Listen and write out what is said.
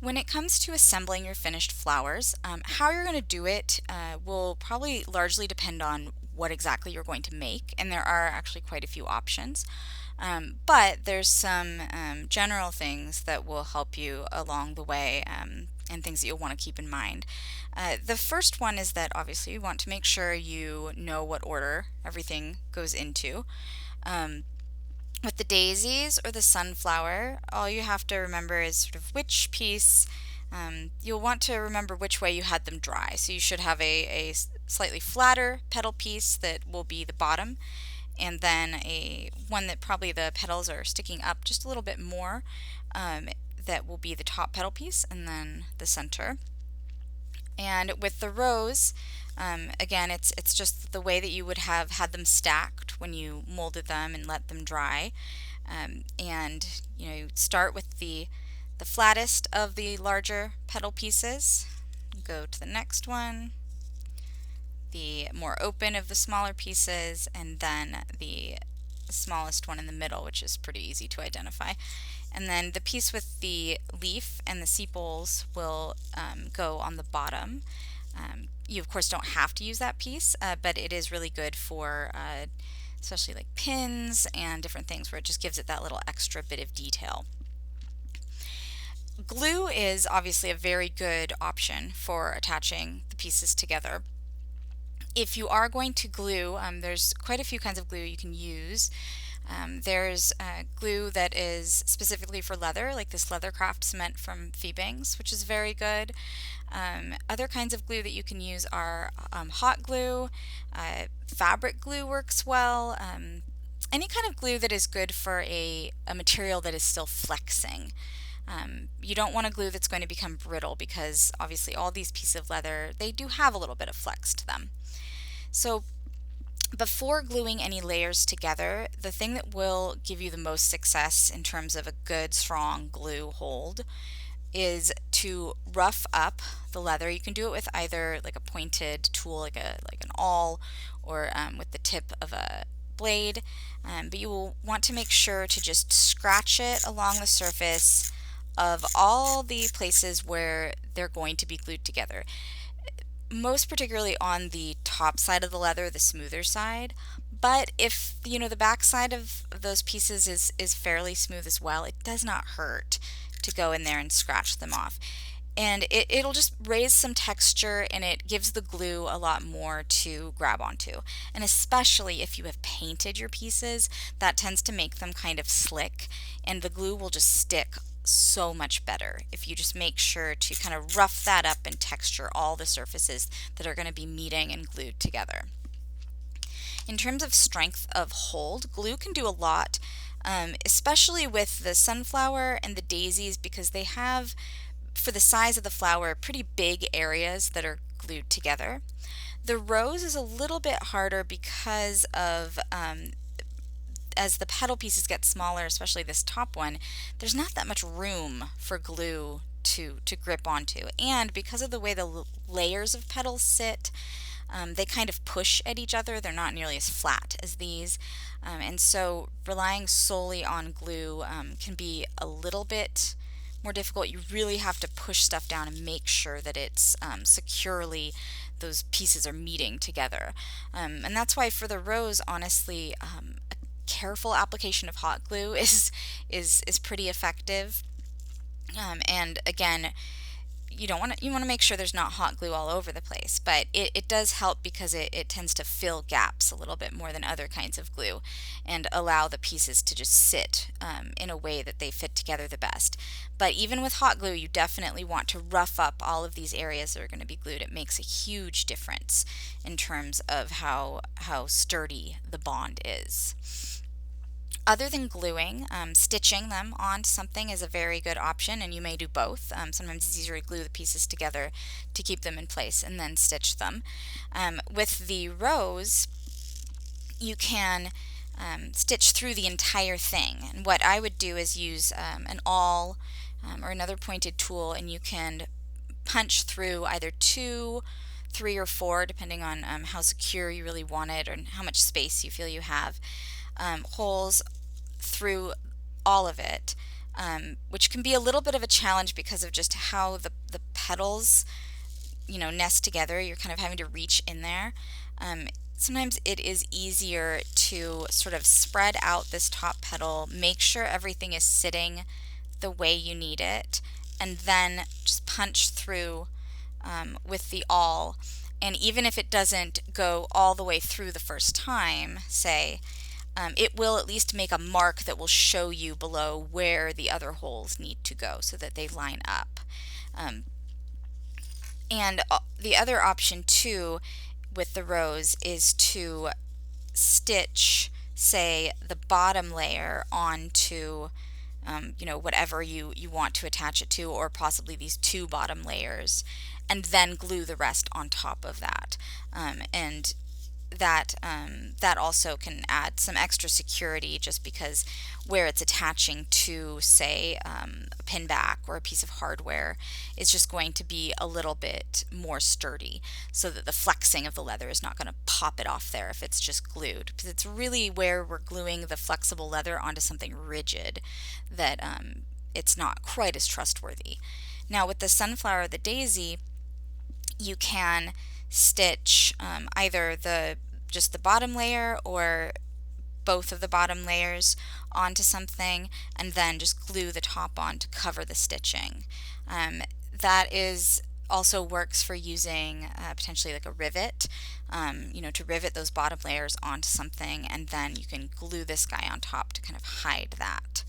When it comes to assembling your finished flowers, how you're going to do it will probably largely depend on what exactly you're going to make, and there are actually quite a few options. But there's some general things that will help you along the way, and things that you'll want to keep in mind. The first one is that obviously you want to make sure you know what order everything goes into. Um, with the daisies or the sunflower, all you have to remember is sort of which piece. You'll want to remember which way you had them dry. So you should have a slightly flatter petal piece that will be the bottom, and then a one that probably the petals are sticking up just a little bit more, that will be the top petal piece, and then the center. And with the rose, again, it's just the way that you would have had them stacked when you molded them and let them dry. And you start with the flattest of the larger petal pieces, go to the next one, the more open of the smaller pieces, and then the smallest one in the middle, which is pretty easy to identify. And then the piece with the leaf and the sepals will go on the bottom. You of course don't have to use that piece, but it is really good for especially like pins and different things where it just gives it that little extra bit of detail. Glue is obviously a very good option for attaching the pieces together. If you are going to glue, there's quite a few kinds of glue you can use. There's glue that is specifically for leather, like this Leathercraft cement from Feebangs, which is very good. Other kinds of glue that you can use are hot glue, fabric glue works well, any kind of glue that is good for a material that is still flexing. You don't want a glue that's going to become brittle because obviously all these pieces of leather, they do have a little bit of flex to them. So before gluing any layers together, the thing that will give you the most success in terms of a good strong glue hold is to rough up the leather. You can do it with either like a pointed tool, like an awl, or with the tip of a blade. But you will want to make sure to just scratch it along the surface of all the places where they're going to be glued together, most particularly on the top side of the leather, the smoother side. But if the back side of those pieces is fairly smooth as well, it does not hurt to go in there and scratch them off. And it'll just raise some texture, and it gives the glue a lot more to grab onto. And especially if you have painted your pieces, that tends to make them kind of slick, and the glue will just stick so much better if you just make sure to kind of rough that up and texture all the surfaces that are going to be meeting and glued together. In terms of strength of hold, glue can do a lot, especially with the sunflower and the daisies, because they have, for the size of the flower, pretty big areas that are glued together. The rose is a little bit harder because of as the petal pieces get smaller, especially this top one, there's not that much room for glue to grip onto. And because of the way the layers of petals sit, they kind of push at each other. They're not nearly as flat as these. And so relying solely on glue can be a little bit more difficult. You really have to push stuff down and make sure that it's securely, those pieces are meeting together. And that's why for the rose, honestly, careful application of hot glue is pretty effective. And again, you want to make sure there's not hot glue all over the place, but it does help because it tends to fill gaps a little bit more than other kinds of glue and allow the pieces to just sit in a way that they fit together the best. But even with hot glue, you definitely want to rough up all of these areas that are going to be glued. It makes a huge difference in terms of how sturdy the bond is. Other than gluing, stitching them onto something is a very good option, and you may do both. Sometimes it's easier to glue the pieces together to keep them in place and then stitch them. With the rose, you can stitch through the entire thing. And what I would do is use an awl or another pointed tool, and you can punch through either 2, 3, or 4, depending on how secure you really want it or how much space you feel you have. Holes through all of it, which can be a little bit of a challenge because of just how the petals, nest together. You're kind of having to reach in there. Sometimes it is easier to sort of spread out this top petal, make sure everything is sitting the way you need it, and then just punch through with the awl. And even if it doesn't go all the way through the first time, say, it will at least make a mark that will show you below where the other holes need to go so that they line up. And the other option too with the rose is to stitch, say, the bottom layer onto whatever you want to attach it to, or possibly these two bottom layers, and then glue the rest on top of that. And that also can add some extra security, just because where it's attaching to, say, a pin back or a piece of hardware is just going to be a little bit more sturdy, so that the flexing of the leather is not going to pop it off there if it's just glued, because it's really where we're gluing the flexible leather onto something rigid that it's not quite as trustworthy. Now with the sunflower or the daisy, you can stitch either just the bottom layer or both of the bottom layers onto something, and then just glue the top on to cover the stitching. That is also works for using potentially like a rivet, to rivet those bottom layers onto something, and then you can glue this guy on top to kind of hide that.